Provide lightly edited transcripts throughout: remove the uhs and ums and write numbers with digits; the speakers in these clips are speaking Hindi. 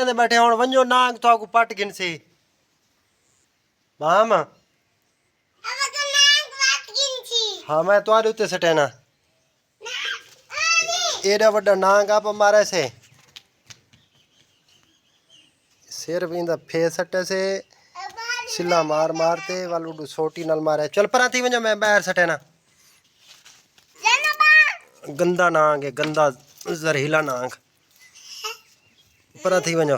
दे बैठे हुण वञो नांग तो पट गिन सी माम हाँ मैं तुम्हारे उत्ते सटेना एडा वड्डा नांग आप मारे से सिर भी फेस सटे से सिला मार मारते वालू सोटी नल मारे चल परा थी वञो मैं बाहर सटेना गंदा नांग है गंदा जहरीला नांग परा थी वञो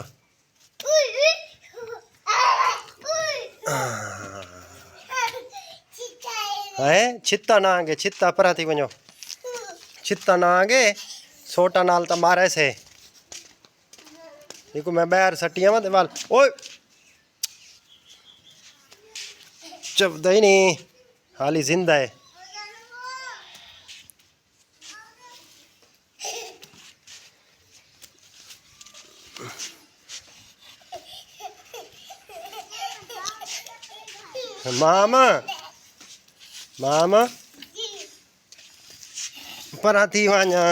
है छित्ता नांग है छित्ता परा थी वञो छित्ता नांग है सोटा नाल त मारे से देखो मैं बाहर सटिया मत वाल ओए चबदा ही नहीं हाली जिंदा है मामा मामा परा थी वञा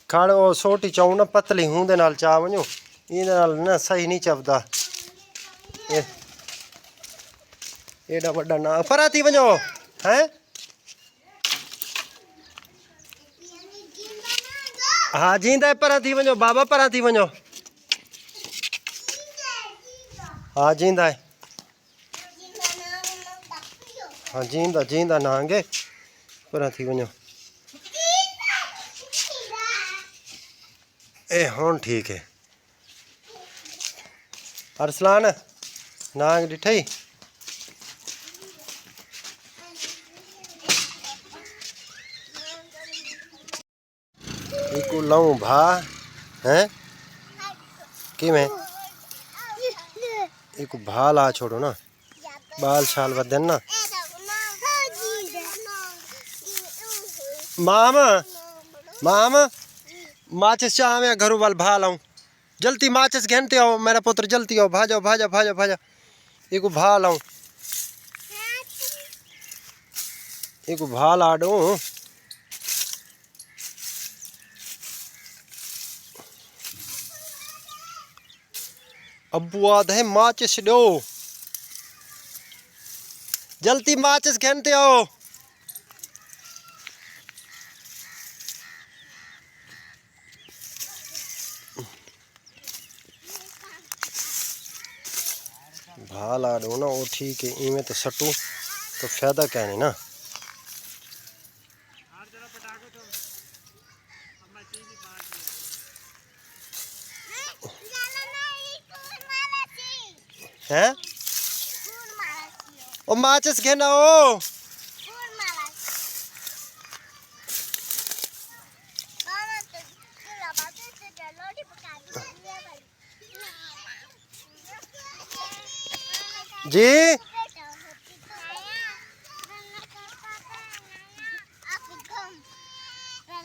खाड़ो सोटी चाऊ ना पतली हूं दे नाल चा वञो इहदे नाल ना सही नहीं चबदा एडा वड्डा ना परा थी वञो हैं हाँ जींदा है परा थी वञो बाबा परा थी वञो हाँ जींदा है हाँ जींदा जींदा नांगे परा थी वञो ए हुण ठीक है अरसलान नांग डिठई इको लाऊं भा हैं कि मैं इको भा ला छोड़ो ना बाल छाल वदन ना मामा मामा माचिस चाह मैं घरों वाल भा लाऊं जल्दी माचिस घेनते आओ मेरा पुत्र जल्दी आओ भाजो भाजा भाजा भाजा इको भा लाऊं इको भा ला दूं अब्बू आद है माचिस दो जल्दी माचिस घेनते आओ भाला दो ना वो ठीक है इमें तो सटू तो फायदा क्या नहीं ना हैं ओ माचिस घेना ओ जी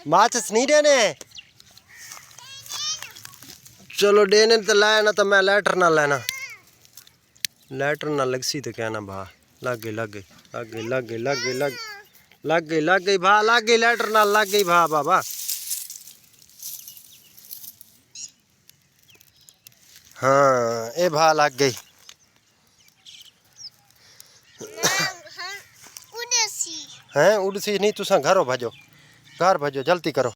माचिस नहीं देने चलो देने तो लाया ना तो मैं लेटर ना लेना लेटर ना लग सी तो क्या ना भा लग गई लग गई लग गई लग गई लग गई लग गई लग गई भा लग गई लेटर ना लग गई भा बाबा हाँ ए भा लग गई हैं उड़सी नहीं तुसा घरों भजो घर भजो जल्दी करो